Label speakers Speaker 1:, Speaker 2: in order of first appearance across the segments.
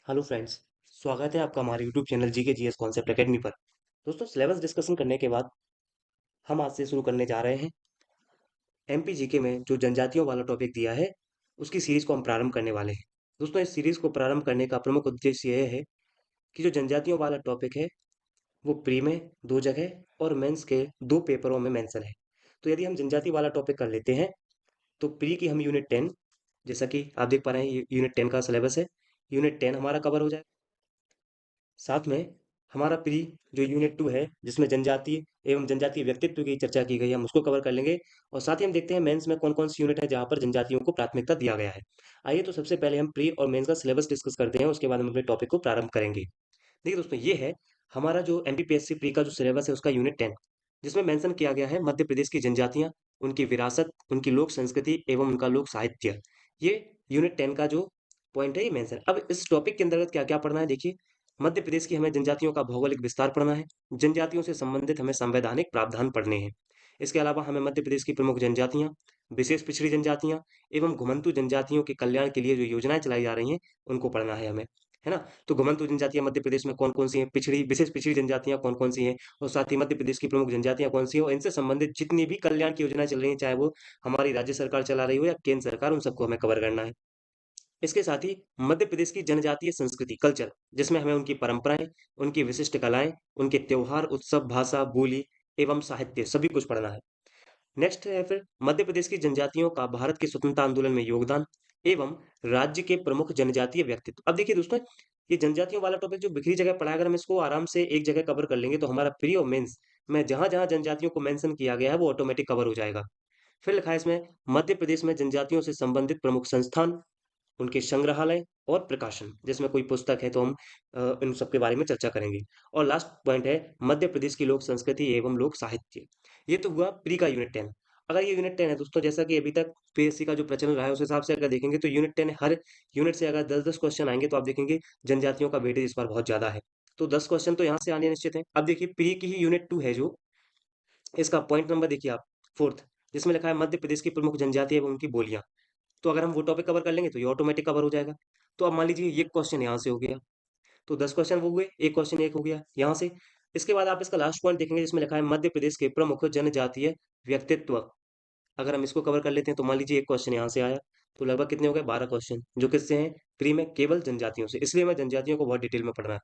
Speaker 1: Hello friends. स्वागत है आपका हमारे यूट्यूब चैनल जी के जी एस कॉन्सेप्ट एकेडमी पर। दोस्तों, सिलेबस डिस्कशन करने के बाद हम आज से शुरू करने जा रहे हैं एमपी जीके में जो जनजातियों वाला टॉपिक दिया है उसकी सीरीज को हम प्रारंभ करने वाले हैं। दोस्तों, इस सीरीज को प्रारंभ करने का प्रमुख उद्देश्य यह है कि जो जनजातियों वाला टॉपिक है वो प्री में दो जगह और मेंस के दो पेपरों में मेंशन है। तो यदि हम जनजाति वाला टॉपिक कर लेते हैं तो प्री की हम यूनिट 10, जैसा कि आप देख पा रहे हैं ये यूनिट 10 का सिलेबस है। यूनिट 10 हमारा कवर हो जाए। साथ में हमारा प्री जो यूनिट 2 है जिसमें जनजातीय एवं जनजातीय व्यक्तित्व की चर्चा की गई है, हम उसको कवर कर लेंगे। और साथ ही हम देखते हैं मेंस में कौन कौन सी यूनिट है जहाँ पर जनजातियों को प्राथमिकता दिया गया है। आइए तो सबसे पहले हम प्री और मेंस का सिलेबस डिस्कस करते हैं, उसके बाद हम अपने टॉपिक को प्रारंभ करेंगे। देखिए दोस्तों, ये है हमारा जो एमपीपीएससी प्री का जो सिलेबस है उसका यूनिट 10, जिसमें मेंशन किया गया है मध्य प्रदेश की जनजातियां, उनकी विरासत, उनकी लोक संस्कृति एवं उनका लोक साहित्य। ये यूनिट 10 का जो पॉइंट है ये मेंशन। अब इस टॉपिक के अंतर्गत क्या क्या पढ़ना है, देखिए। मध्य प्रदेश की हमें जनजातियों का भौगोलिक विस्तार पढ़ना है। जनजातियों से संबंधित हमें संवैधानिक प्रावधान पढ़ने हैं। इसके अलावा हमें मध्य प्रदेश की प्रमुख जनजातियां, विशेष पिछड़ी जनजातियां एवं घुमंतु जनजातियों के कल्याण के लिए जो योजनाएं चलाई जा रही हैं उनको पढ़ना है हमें, है ना। तो घुमंतु जनजातियां मध्य प्रदेश में कौन कौन सी हैं, पिछड़ी विशेष पिछड़ी जनजातियां कौन कौन सी हैं, और साथ ही मध्य प्रदेश की प्रमुख जनजातियां कौन सी हैं, और इनसे संबंधित जितनी भी कल्याण की योजनाएं चल रही हैं, चाहे वो हमारी राज्य सरकार चला रही हो या केंद्र सरकार, उन सबको हमें कवर करना है। इसके साथ ही मध्य प्रदेश की जनजातीय संस्कृति कल्चर, जिसमें हमें उनकी परंपराएं, उनकी विशिष्ट कलाएं, उनके त्योहार, उत्सव, भाषा, बोली एवं साहित्य सभी कुछ पढ़ना है। नेक्स्ट है फिर मध्य प्रदेश की जनजातियों का भारत के स्वतंत्रता आंदोलन में योगदान एवं राज्य के प्रमुख जनजातीय व्यक्तित्व। अब देखिए दोस्तों, ये जनजातियों वाला टॉपिक जो बिखरी जगह पड़ा है, अगर हम इसको आराम से एक जगह कवर कर लेंगे तो हमारा प्री और मेंस में जहां जहां जनजातियों को मेंशन किया गया है वो ऑटोमेटिक कवर हो जाएगा। फिर लिखा है इसमें मध्य प्रदेश में जनजातियों से संबंधित प्रमुख संस्थान, उनके संग्रहालय और प्रकाशन, जिसमें कोई पुस्तक है तो हम इन सब के बारे में चर्चा करेंगे। और लास्ट पॉइंट है मध्य प्रदेश की लोक संस्कृति एवं लोक साहित्य। ये तो हुआ प्री का यूनिट 10। अगर ये यूनिट 10 है दोस्तों, जैसा कि अभी तक पीएससी का जो प्रचलन रहा है उस हिसाब से अगर देखेंगे तो यूनिट 10 हर यूनिट से अगर 10-10 क्वेश्चन आएंगे तो आप देखेंगे जनजातियों का वेटेज इस बार बहुत ज्यादा है। तो 10 क्वेश्चन तो यहाँ से आने निश्चित है। अब देखिए प्री की ही यूनिट 2 है जो, इसका पॉइंट नंबर देखिए आप, फोर्थ, जिसमें लिखा है मध्य प्रदेश की प्रमुख जनजाति एवं उनकी बोलियां। तो अगर हम वो टॉपिक कवर कर लेंगे तो ये ऑटोमेटिक कवर हो जाएगा। तो अब मान लीजिए ये क्वेश्चन यहाँ से हो गया, तो 10 क्वेश्चन वो हुए, एक क्वेश्चन एक हो गया यहाँ से। इसके बाद आप इसका लास्ट पॉइंट देखेंगे जिसमें लिखा है मध्य प्रदेश के प्रमुख जनजातीय व्यक्तित्व। अगर हम इसको कवर कर लेते हैं तो मान लीजिए एक क्वेश्चन यहाँ से आया, तो लगभग कितने हो गए, 12 क्वेश्चन, जो किससे हैं, प्री में केवल जनजातियों से। इसलिए हमें जनजातियों को बहुत डिटेल में पढ़ना है।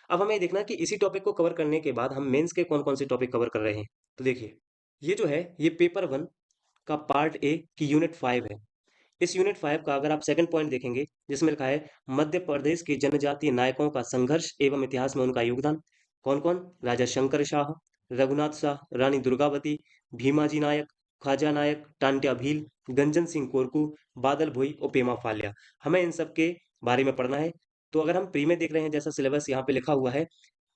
Speaker 1: अब हमें ये देखना है कि इसी टॉपिक को कवर करने के बाद हम मेंस के कौन कौन से टॉपिक कवर कर रहे हैं। तो देखिए, ये जो है ये पेपर 1 का पार्ट ए की यूनिट 5 है। इस यूनिट 5 का अगर आप सेकंड पॉइंट देखेंगे जिसमें लिखा है मध्य प्रदेश के जनजातीय नायकों का संघर्ष एवं इतिहास में उनका योगदान। कौन कौन, राजा शंकर शाह, रघुनाथ शाह, रानी दुर्गावती, भीमाजी नायक, ख्वाजा नायक, टांट्या भील, गंजन सिंह कोरकू, बादल भोई और पेमा फाल्या। हमें इन सब के बारे में पढ़ना है। तो अगर हम प्री में देख रहे हैं जैसा सिलेबस यहाँ पे लिखा हुआ है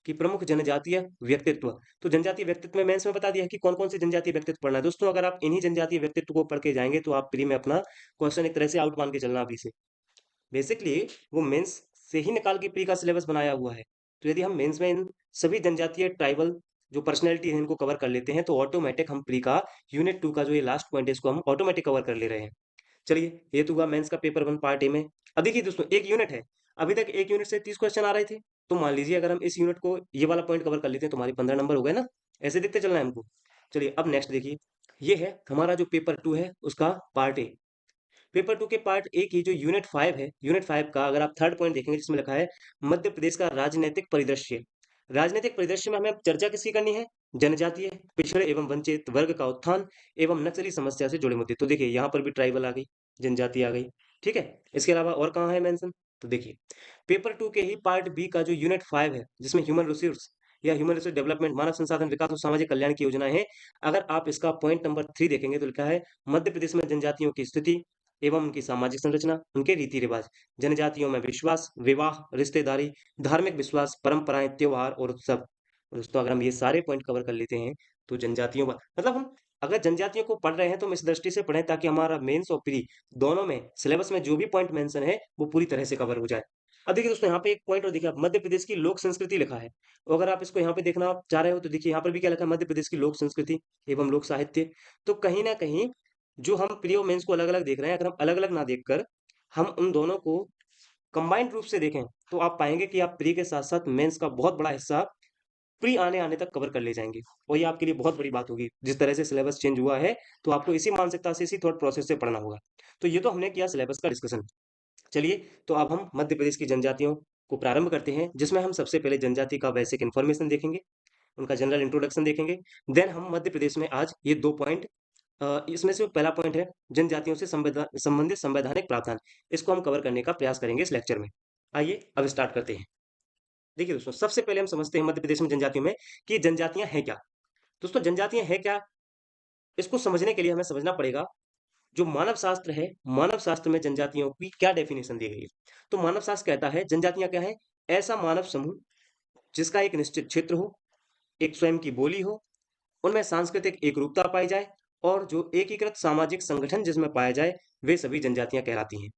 Speaker 1: कि प्रमुख जनजातीय व्यक्तित्व, तो जनजातीय व्यक्तित्व में मैंने इसमें बता दिया है कि कौन कौन से जनजातीय व्यक्तित्व पढ़ना है। दोस्तों, अगर आप इन्हीं जनजातीय व्यक्तित्व को पढ़ के जाएंगे तो आप प्री में अपना क्वेश्चन एक तरह से आउट मान के चलना अभी से। बेसिकली वो मेंस से ही निकाल के प्री का सिलेबस बनाया हुआ है। तो यदि हम मेंस में इन सभी जनजातीय ट्राइबल जो पर्सनैलिटी है इनको कवर कर लेते हैं तो ऑटोमेटिक हम प्री का यूनिट 2 का जो ये लास्ट पॉइंट है इसको हम ऑटोमेटिक कवर कर ले रहे हैं। चलिए, ये तो हुआ मेंस का पेपर 1 पार्ट ए में। अब देखिए दोस्तों, एक यूनिट है, अभी तक एक यूनिट से 30 क्वेश्चन आ रहे थे। तो मान लीजिए अगर हम इस यूनिट को ये वाला पॉइंट कवर कर लेते हैं तो हमारे 15 नंबर हो गए ना। ऐसे देखते चलना है हमको। चलिए अब नेक्स्ट देखिए, ये है हमारा जो पेपर 2 है उसका पार्ट ए। पेपर 2 के पार्ट ए की जो यूनिट 5 है, यूनिट 5 का अगर आप थर्ड पॉइंट देखेंगे जिसमें लिखा है मध्य प्रदेश का राजनीतिक परिदृश्य। राजनीतिक परिदृश्य में हमें चर्चा किसकी करनी है, जनजातीय पिछड़े एवं वंचित वर्ग का उत्थान एवं नक्सली समस्या से जुड़े मुद्दे। तो देखिए यहाँ पर भी ट्राइबल आ गई, जनजाति आ गई, ठीक है। इसके अलावा और कहाँ है मेंशन, तो देखिए पेपर 2 के ही पार्ट बी का जो यूनिट 5 है जिसमें ह्यूमन रिसोर्स या ह्यूमन रिसोर्स डेवलपमेंट, मानव संसाधन विकास और सामाजिक कल्याण की योजनाएं हैं। अगर आप इसका पॉइंट नंबर 3 देखेंगे तो लिखा है मध्य प्रदेश में जनजातियों की स्थिति एवं उनकी सामाजिक संरचना, उनके रीति रिवाज, जनजातियों में विश्वास, विवाह, रिश्तेदारी, धार्मिक विश्वास, परंपराएं, त्योहार और उत्सव। दोस्तों, अगर हम ये सारे पॉइंट कवर कर लेते हैं तो जनजातियों का मतलब हम अगर जनजातियों को पढ़ रहे हैं तो हम इस दृष्टि से पढ़ें ताकि हमारा मेंस और प्री दोनों में सिलेबस में जो भी पॉइंट मेंशन है वो पूरी तरह से कवर हो जाए। अब देखिए दोस्तों, यहाँ पे एक पॉइंट और देखिए, आप मध्य प्रदेश की लोक संस्कृति लिखा है। और अगर आप इसको यहाँ पे देखना चाह रहे हो तो देखिए यहाँ पर भी क्या लिखा है, मध्य प्रदेश की लोक संस्कृति एवं लोक साहित्य। तो कहीं ना कहीं जो हम प्री और मेंस को अलग अलग देख रहे हैं, अगर हम अलग अलग ना देखकर हम उन दोनों को कंबाइंड रूप से देखें तो आप पाएंगे कि आप प्री के साथ साथ मेंस का बहुत बड़ा हिस्सा प्री आने आने तक कवर कर ले जाएंगे, और ये आपके लिए बहुत बड़ी बात होगी। जिस तरह से सिलेबस चेंज हुआ है तो आपको इसी मानसिकता से, इसी थॉट प्रोसेस से पढ़ना होगा। तो ये तो हमने किया सिलेबस का डिस्कशन। चलिए, तो अब हम मध्य प्रदेश की जनजातियों को प्रारंभ करते हैं, जिसमें हम सबसे पहले जनजाति का बेसिक इन्फॉर्मेशन देखेंगे, उनका जनरल इंट्रोडक्शन देखेंगे। देन हम मध्य प्रदेश में आज ये 2 पॉइंट, इसमें से पहला पॉइंट है जनजातियों से संबंधित संवैधानिक प्रावधान। इसको हम कवर करने का प्रयास करेंगे इस लेक्चर में। आइए अब स्टार्ट करते हैं। देखिए दोस्तों, सबसे पहले हम समझते हैं मध्य प्रदेश में जनजातियों में कि जनजातियां हैं क्या। दोस्तों, जनजातियां हैं क्या, इसको समझने के लिए हमें समझना पड़ेगा जो मानव शास्त्र है, मानव शास्त्र में जनजातियों की क्या डेफिनेशन दी गई है। तो मानव शास्त्र कहता है जनजातियां क्या है, ऐसा मानव समूह जिसका एक निश्चित क्षेत्र हो, एक स्वयं की बोली हो, उनमें सांस्कृतिक एकरूपता पाई जाए, और जो एकीकृत सामाजिक संगठन जिसमें पाया जाए, वे सभी जनजातियां कहलाती हैं।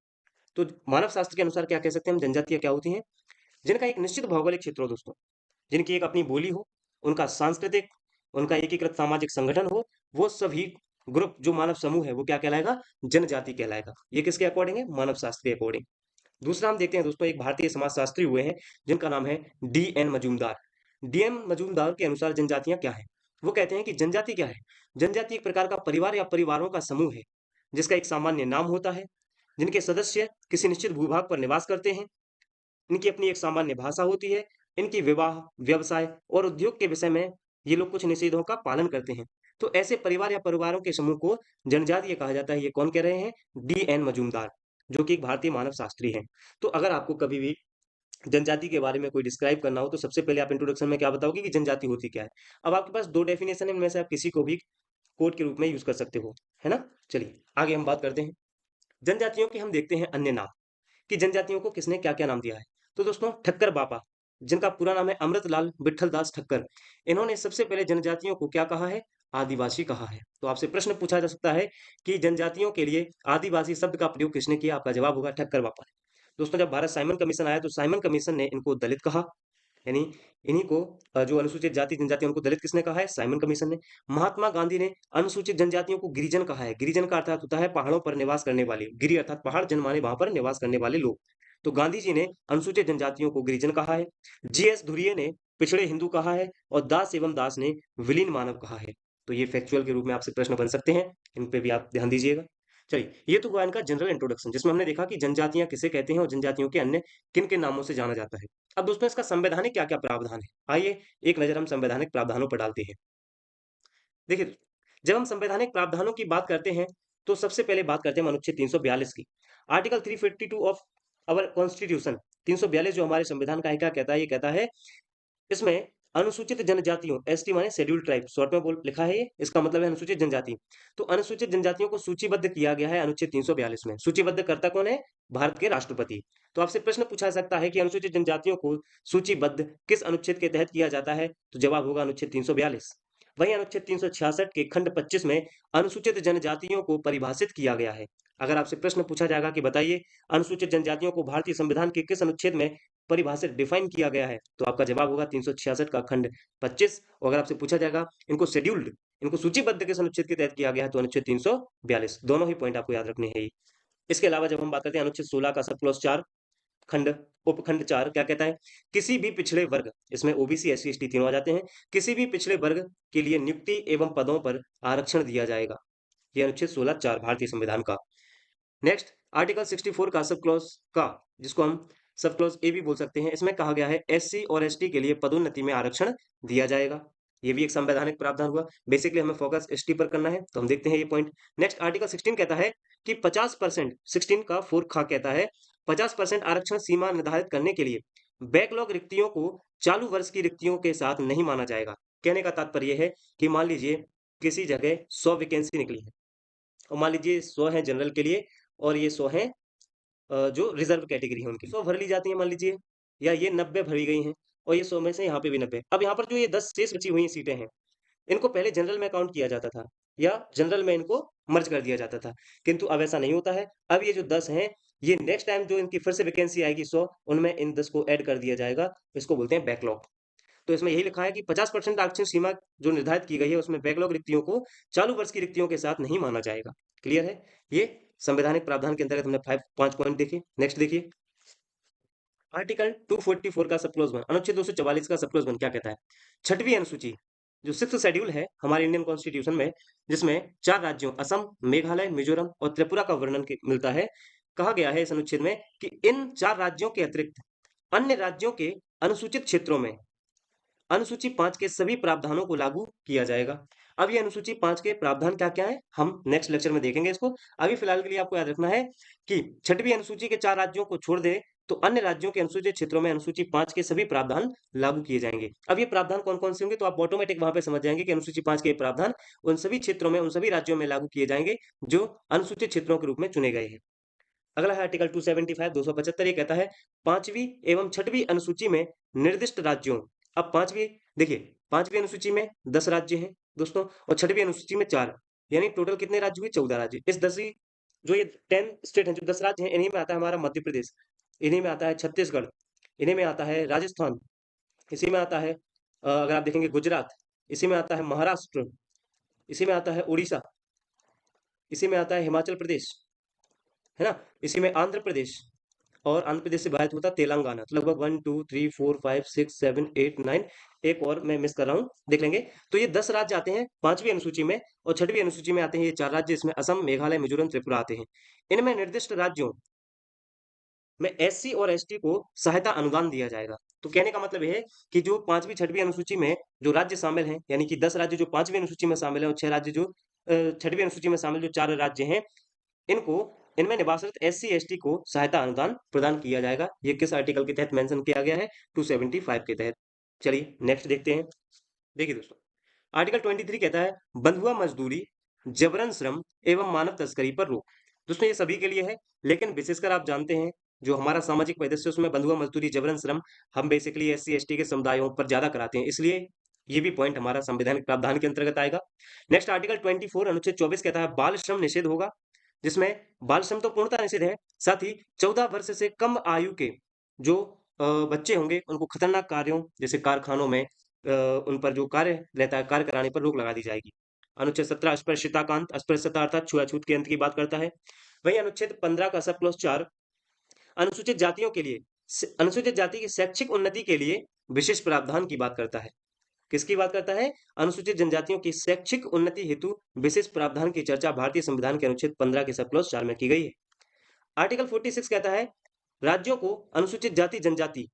Speaker 1: तो मानव शास्त्र के अनुसार क्या कह सकते हैं हम, जनजातियां क्या होती हैं, जिनका एक निश्चित भौगोलिक क्षेत्र हो दोस्तों, जिनकी एक अपनी बोली हो, उनका सांस्कृतिक, उनका एकीकृत सामाजिक संगठन हो, वो सभी ग्रुप जो मानव समूह है वो क्या कहलाएगा, जनजाति कहलाएगा। ये किसके अकॉर्डिंग है, मानव शास्त्र के अकॉर्डिंग। दूसरा हम देखते हैं दोस्तों, एक भारतीय समाजशास्त्री हुए हैं जिनका नाम है डी.एन. मजूमदार। डी.एन. मजूमदार के अनुसार जनजातियां क्या है, वो कहते हैं कि जनजाति क्या है, जनजाति एक प्रकार का परिवार या परिवारों का समूह है जिसका एक सामान्य नाम होता है, जिनके सदस्य किसी निश्चित भूभाग पर निवास करते हैं, इनकी अपनी एक सामान्य भाषा होती है, इनकी विवाह, व्यवसाय और उद्योग के विषय में ये लोग कुछ निषेधों का पालन करते हैं। तो ऐसे परिवार या परिवारों के समूह को जनजातीय कहा जाता है। ये कौन कह रहे हैं, डी.एन. मजूमदार, जो कि एक भारतीय मानव शास्त्री हैं। तो अगर आपको कभी भी जनजाति के बारे में कोई डिस्क्राइब करना हो तो सबसे पहले आप इंट्रोडक्शन में क्या बताओगे कि जनजाति होती क्या है। अब आपके पास दो डेफिनेशन है, इनमें से आप किसी को भी कोड के रूप में यूज कर सकते हो, है ना। चलिए आगे हम बात करते हैं जनजातियों के। हम देखते हैं अन्य नाम कि जनजातियों को किसने क्या क्या नाम दिया है। तो दोस्तों, ठक्कर बापा, जिनका पूरा नाम है अमृतलाल विठल दास ठक्कर, इन्होंने सबसे पहले जनजातियों को क्या कहा है, आदिवासी कहा है। तो आपसे प्रश्न पूछा जा सकता है कि जनजातियों के लिए आदिवासी शब्द का प्रयोग किसने किया, आपका जवाब होगा ठक्कर बापा ने। दोस्तों, जब भारत साइमन कमीशन आया तो साइमन कमीशन ने इनको दलित कहा, यानी इन्हीं को जो अनुसूचित जाति जनजाति उनको दलित किसने कहा है, साइमन कमीशन ने। महात्मा गांधी ने अनुसूचित जनजातियों को गिरिजन कहा है। गिरिजन का अर्थात होता है पहाड़ों पर निवास करने वाले, गिरि अर्थात पहाड़, जन माने वहां पर निवास करने वाले लोग। तो गांधी जी ने अनुसूचित जनजातियों को गिरिजन कहा है। जी.एस. धुरिये ने पिछड़े हिंदू कहा है, और दास एवं दास ने विलीन मानव कहा है। तो ये फैक्चुअल के रूप में आपसे प्रश्न बन सकते हैं, इन पे भी आप ध्यान दीजिएगा। चलिए, ये तो हुआ इनका जनरल इंट्रोडक्शन, जिसमें हमने देखा कि जनजातियां किसे कहते हैं और जनजातियों के अन्य किन किन नामों से जाना जाता है। अब दोस्तों, इसका संवैधानिक क्या क्या प्रावधान है, आइए एक नजर हम संवैधानिक प्रावधानों पर डालते हैं। देखिए, जब हम संवैधानिक प्रावधानों की बात करते हैं तो सबसे पहले बात करते हैं हम अनुच्छेद 342 की। आर्टिकल 352 ऑफ अवर कॉन्स्टिट्यूशन, 342 जो हमारे संविधान का है, क्या कहता है, ये कहता है इसमें अनुसूचित जनजातियों, एसटी माने शेड्यूल्ड ट्राइब, शॉर्ट में बोल लिखा है ये, इसका मतलब है अनुसूचित जनजाति। तो अनुसूचित जनजातियों को सूचीबद्ध किया गया है अनुच्छेद 342 में। सूचीबद्ध करता कौन है, भारत के राष्ट्रपति। तो आपसे प्रश्न पूछा जा सकता है कि अनुसूचित जनजातियों को सूचीबद्ध किस अनुच्छेद के तहत किया जाता है, तो जवाब होगा अनुच्छेद 342। वहीं अनुच्छेद 366 के खंड 25 में अनुसूचित जनजातियों को परिभाषित किया गया है। अगर आपसे प्रश्न पूछा जाएगा कि बताइए अनुसूचित जनजातियों को भारतीय संविधान के किस अनुच्छेद में परिभाषित डिफाइन किया गया है, तो आपका जवाब होगा 366 का खंड 25। और अगर आपसे पूछा जाएगा इनको शेड्यूल्ड, इनको सूचीबद्ध किस अनुच्छेद के तहत किया गया है, तो अनुच्छेद 342। दोनों ही पॉइंट आपको याद रखने हैं ये। इसके अलावा जब हम बात करते हैं अनुच्छेद 16 का सब क्लॉज 4 खंड उपखंड 4 क्या कहता है, किसी भी पिछड़े वर्ग, इसमें ओबीसी एससी एसटी तीनों आ जाते हैं, किसी भी पिछड़े वर्ग के लिए नियुक्ति एवं पदों पर आरक्षण दिया जाएगा। यह अनुच्छेद 16(4) भारतीय संविधान का। नेक्स्ट, आर्टिकल 64 का सब क्लॉज का, जिसको हम सब क्लॉज ए भी बोल सकते हैं, इसमें कहा गया है एससी और एसटी के लिए पदोन्नति में आरक्षण दिया जाएगा। ये भी एक संवैधानिक प्रावधान हुआ। बेसिकली हमें फोकस एसटी पर करना है, तो हम देखते हैं ये पॉइंट। नेक्स्ट, आर्टिकल 16 कहता है कि 50%, 16 का 4 खा कहता है 50% आरक्षण सीमा निर्धारित करने के लिए बैकलॉग रिक्तियों को चालू वर्ष की रिक्तियों के साथ नहीं माना जाएगा। कहने का तात्पर्य है कि मान लीजिए किसी जगह 100 वैकेंसी निकली है, और मान लीजिए 100 है जनरल के लिए और ये 100 है जो रिजर्व कैटेगरी है उनकी, 100 भर ली जाती है मान लीजिए, या ये 90 भरी गई हैं, और ये 100 में से यहाँ पे भी 90। अब यहाँ पर जो ये 10 शेष बची हुई सीटें हैं, इनको पहले जनरल में काउंट किया जाता था, या जनरल में इनको मर्ज कर दिया जाता था, किंतु अब ऐसा नहीं होता है। अब ये जो 10 हैं, ये नेक्स्ट टाइम जो इनकी फिर से वैकेंसी आएगी 100, उनमें इन 10 को ऐड कर दिया जाएगा। इसको बोलते हैं बैकलॉग। तो इसमें यही लिखा है कि 50% आरक्षण सीमा जो निर्धारित की गई है उसमें बैकलॉग रिक्तियों को चालू वर्ष की रिक्तियों के साथ नहीं माना जाएगा। क्लियर है। ये संवैधानिक प्रावधान के अंतर्गत हमने 5 पॉइंट देखे। नेक्स्ट देखिए, आर्टिकल 244 का सब क्लॉज 1, अनुच्छेद 244 का सब क्लॉज 1 क्या कहता है? छठवीं अनुसूची, जो सिक्स शेड्यूल है हमारे इंडियन कॉन्स्टिट्यूशन में, जिसमें चार राज्यों असम, मेघालय, मिजोरम और त्रिपुरा का वर्णन मिलता है। कहा गया है इस अनुच्छेद में कि इन चार राज्यों के अतिरिक्त अन्य राज्यों के अनुसूचित क्षेत्रों में अनुसूची 5 के सभी प्रावधानों को लागू किया जाएगा। अब ये अनुसूची 5 के प्रावधान क्या-क्या हैं, हम नेक्स्ट लेक्चर में देखेंगे इसको। अभी फिलहाल के लिए आपको याद रखना है कि छठवीं अनुसूची के 4 राज्यों को छोड़ दें, तो अन्य राज्यों के अनुसूचित क्षेत्रों में अनुसूची 5 के सभी प्रावधान लागू किए जाएंगे। अब ये प्रावधान कौन-कौन से होंगे, तो आप ऑटोमेटिक वहां पे समझ जाएंगे कि अनुसूची 5 के प्रावधान उन सभी क्षेत्रों में, उन सभी राज्यों में लागू किए जाएंगे जो अनुसूचित क्षेत्रों के रूप में चुने गए हैं। अगला है आर्टिकल 275, 275 ये कहता है पांचवी एवं छठवीं अनुसूची में निर्दिष्ट राज्यों। अब पांचवी, देखिए पांचवी अनुसूची में 10 राज्य हैं दोस्तों, और छठवीं अनुसूची में 4, यानी टोटल कितने राज्य हुए? 14 राज्य। इस 10वीं, जो ये 10 स्टेट हैं, जो 10 राज्य हैं, इन्हीं में आता है हमारा मध्य प्रदेश, इन्हीं में आता है छत्तीसगढ़, इन्हीं में आता है राजस्थान, इसी में आता है अगर आप देखेंगे गुजरात, इसी में आता है महाराष्ट्र, इसी में आता है उड़ीसा, इसी में आता है हिमाचल प्रदेश, है ना, इसी में आंध्र प्रदेश, और आंध्र प्रदेश से बाहर होता है तेलंगाना। तो लगभग 1 2 3 4 5 6 7 8 9, एक और मैं मिस कर रहा हूँ, देख लेंगे। तो ये 10 राज्य आते हैं पांचवी अनुसूची में, और छठवीं अनुसूची में आते हैं ये 4 राज्य, इसमें असम, मेघालय, मिजोरम, त्रिपुरा आते हैं। इनमें निर्दिष्ट राज्यों में एससी और एसटी को सहायता अनुदान दिया जाएगा। तो कहने का मतलब ये है कि जो पांचवी छठवीं अनुसूची में जो राज्य शामिल हैं, यानी कि 10 राज्य जो पांचवी अनुसूची में शामिल है, और 6 राज्य जो छठवीं अनुसूची में शामिल, जो 4 राज्य हैं, इनको, इनमें निवासित एससी एसटी को सहायता अनुदान प्रदान किया जाएगा। ये किस आर्टिकल के तहत मेंशन किया गया है? 275 के तहत। चलिए नेक्स्ट देखते हैं। देखिए दोस्तों, आर्टिकल 23 कहता है बंधुआ मजदूरी, जबरन श्रम एवं मानव तस्करी पर रोक। दोस्तों ये सभी के लिए है, लेकिन विशेषकर आप जानते हैं जो हमारा सामाजिक परिदृश्य है, उसमें बंधुआ मजदूरी, जबरन श्रम हम बेसिकली एससी एसटी के समुदायों पर ज्यादा कराते हैं, इसलिए ये भी पॉइंट हमारा संवैधानिक प्रावधान के अंतर्गत आएगा। नेक्स्ट आर्टिकल 24 अनुच्छेद 24 कहता है बाल श्रम निषेध होगा, जिसमें बाल श्रम तो पूर्णतः निषेध है, साथ ही 14 वर्ष से कम आयु के जो बच्चे होंगे उनको खतरनाक कार्यों जैसे कारखानों में उन पर जो कार्य रहता है, कार्य कराने पर रोक लगा दी जाएगी। अनुच्छेद 17 अस्पृश्यता का अंत, अस्पृश्यता अर्थात छुआछूत के अंत की बात करता है। वही अनुच्छेद 15 का सब क्लॉज 4 अनुसूचित जातियों के लिए, अनुसूचित जाति की शैक्षिक उन्नति के लिए विशेष प्रावधान की बात करता है। किसकी बात करता है? अनुसूचित जनजातियों की शैक्षिक उन्नति हेतु विशेष प्रावधान की चर्चा भारतीय संविधान के अनुच्छेद 15 के सब क्लॉज 4 में की गई है। आर्टिकल 46 कहता है राज्यों को अनुसूचित जाति जनजाति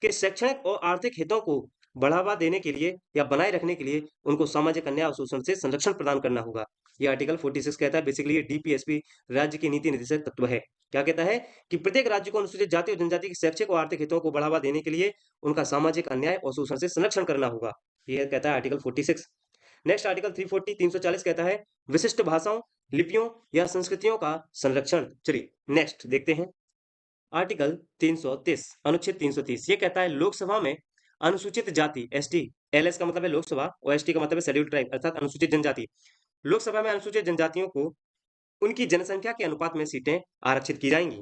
Speaker 1: के शैक्षणिक और आर्थिक हितों को बढ़ावा देने के लिए या बनाए रखने के लिए उनको सामाजिक अन्याय और शोषण से संरक्षण प्रदान करना होगा। ये आर्टिकल 46 कहता है, बेसिकली ये डीपीएसपी राज्य की नीति निर्देशक तत्व है। क्या कहता है कि प्रत्येक राज्य को अनुसूचित जाति और जनजाति के शैक्षिक और आर्थिक हितों को बढ़ावा देने के लिए उनका सामाजिक अन्याय और शोषण से संरक्षण करना होगा। ये कहता है आर्टिकल 46। नेक्स्ट आर्टिकल 340 340 कहता है विशिष्ट भाषाओं, लिपियों या संस्कृतियों का संरक्षण। चलिए नेक्स्ट देखते हैं। आर्टिकल 330 अनुच्छेद 330 ये कहता है लोकसभा में अनुसूचित जाति एसटी, एलएस का मतलब है लोकसभा और एसटी का मतलब है शेड्यूल्ड ट्राइब अर्थात अनुसूचित जनजाति, लोकसभा में अनुसूचित जनजातियों को उनकी जनसंख्या के अनुपात में सीटें आरक्षित की जाएंगी।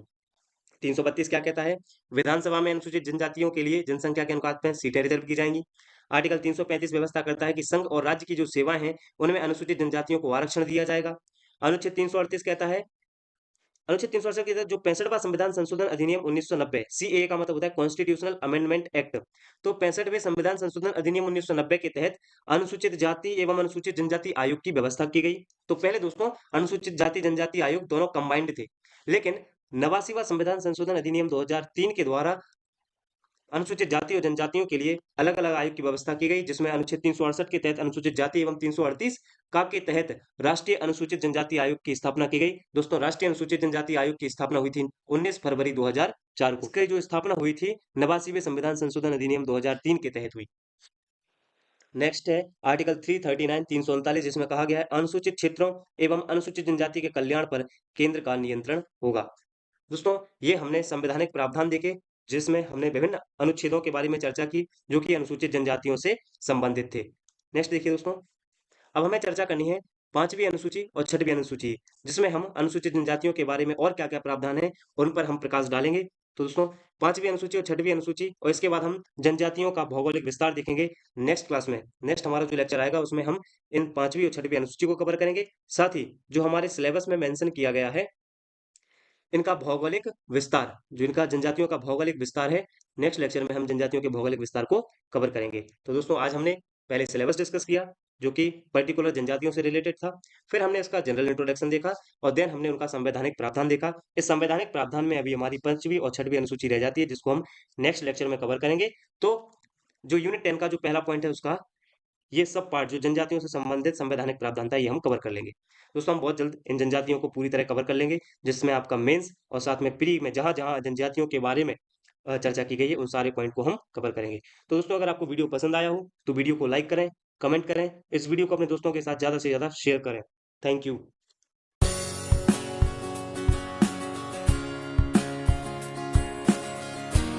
Speaker 1: 332 क्या कहता है? विधानसभा में अनुसूचित जनजातियों के लिए जनसंख्या के अनुपात में सीटें रिजर्व की जाएंगी। आर्टिकल 335 व्यवस्था करता है कि संघ और राज्य की जो सेवाएं हैं उनमें अनुसूचित जनजातियों को आरक्षण दिया जाएगा। अनुच्छेद 338 कहता है, अनुच्छेद 368 के तहत जो 65वां संविधान संशोधन अधिनियम 1990, सीएए का मतलब होता है कॉन्स्टिट्यूशनल अमेंडमेंट एक्ट, तो 65वें संविधान संशोधन अधिनियम 1990 के तहत अनुसूचित जाति एवं अनुसूचित जनजाति आयोग की व्यवस्था की गई। तो पहले दोस्तों अनुसूचित जाति जनजाति आयोग दोनों कंबाइंड थे, लेकिन 89वां संविधान संशोधन अधिनियम 2003 के द्वारा अनुसूचित जाति और जनजातियों के लिए अलग अलग आयोग की व्यवस्था की गई, जिसमें अनुच्छेद 368 के तहत अनुसूचित जाति एवं 338 का के तहत राष्ट्रीय अनुसूचित जनजाति आयोग की स्थापना की गई। दोस्तों राष्ट्रीय अनुसूचित जनजाति आयोग की स्थापना हुई थी 19 फरवरी 2004 को। इसकी जो स्थापना हुई थी 89वें संविधान संशोधन अधिनियम 2003 के तहत हुई। नेक्स्ट है आर्टिकल 339 339 जिसमें कहा गया है अनुसूचित क्षेत्रों एवं अनुसूचित जनजाति के कल्याण पर केंद्र का नियंत्रण होगा। दोस्तों ये हमने संवैधानिक प्रावधान देखे, जिसमें हमने विभिन्न अनुच्छेदों के बारे में चर्चा की जो कि अनुसूचित जनजातियों से संबंधित थे। नेक्स्ट देखिए दोस्तों, अब हमें चर्चा करनी है पांचवी अनुसूची और छठवीं अनुसूची, जिसमें हम अनुसूचित जनजातियों के बारे में और क्या क्या प्रावधान है उन पर हम प्रकाश डालेंगे। तो दोस्तों पांचवी अनुसूची और छठवीं अनुसूची, और इसके बाद हम जनजातियों का भौगोलिक विस्तार देखेंगे नेक्स्ट क्लास में। नेक्स्ट हमारा जो लेक्चर आएगा उसमें हम इन पांचवी और छठवीं अनुसूची को कवर करेंगे, साथ ही जो हमारे सिलेबस में मेंशन किया गया है इनका भौगोलिक विस्तार, जो इनका जनजातियों का भौगोलिक विस्तार है, नेक्स्ट लेक्चर में हम जनजातियों के भौगोलिक विस्तार को कवर करेंगे। तो दोस्तों आज हमने पहले सिलेबस डिस्कस किया, जो कि पर्टिकुलर जनजातियों से रिलेटेड था। फिर हमने इसका जनरल इंट्रोडक्शन देखा और देन हमने उनका संवैधानिक प्रावधान देखा। इस संवैधानिक प्रावधान में अभी हमारी 5वीं और 6वीं अनुसूची रह जाती है, जिसको हम नेक्स्ट लेक्चर में कवर करेंगे। तो जो यूनिट 10 का जो पहला पॉइंट है उसका ये सब पार्ट जो जनजातियों से संबंधित संवैधानिक प्रावधान था, ये हम कवर कर लेंगे। दोस्तों हम बहुत जल्द इन जनजातियों को पूरी तरह कवर कर लेंगे, जिसमें आपका मेंस और साथ में प्री में जहां जहां जनजातियों के बारे में चर्चा की गई है, उन सारे पॉइंट को हम कवर करेंगे। तो दोस्तों अगर आपको वीडियो पसंद आया हो तो वीडियो को लाइक करें, कमेंट करें, इस वीडियो को अपने दोस्तों के साथ ज्यादा से ज्यादा शेयर करें। Thank you.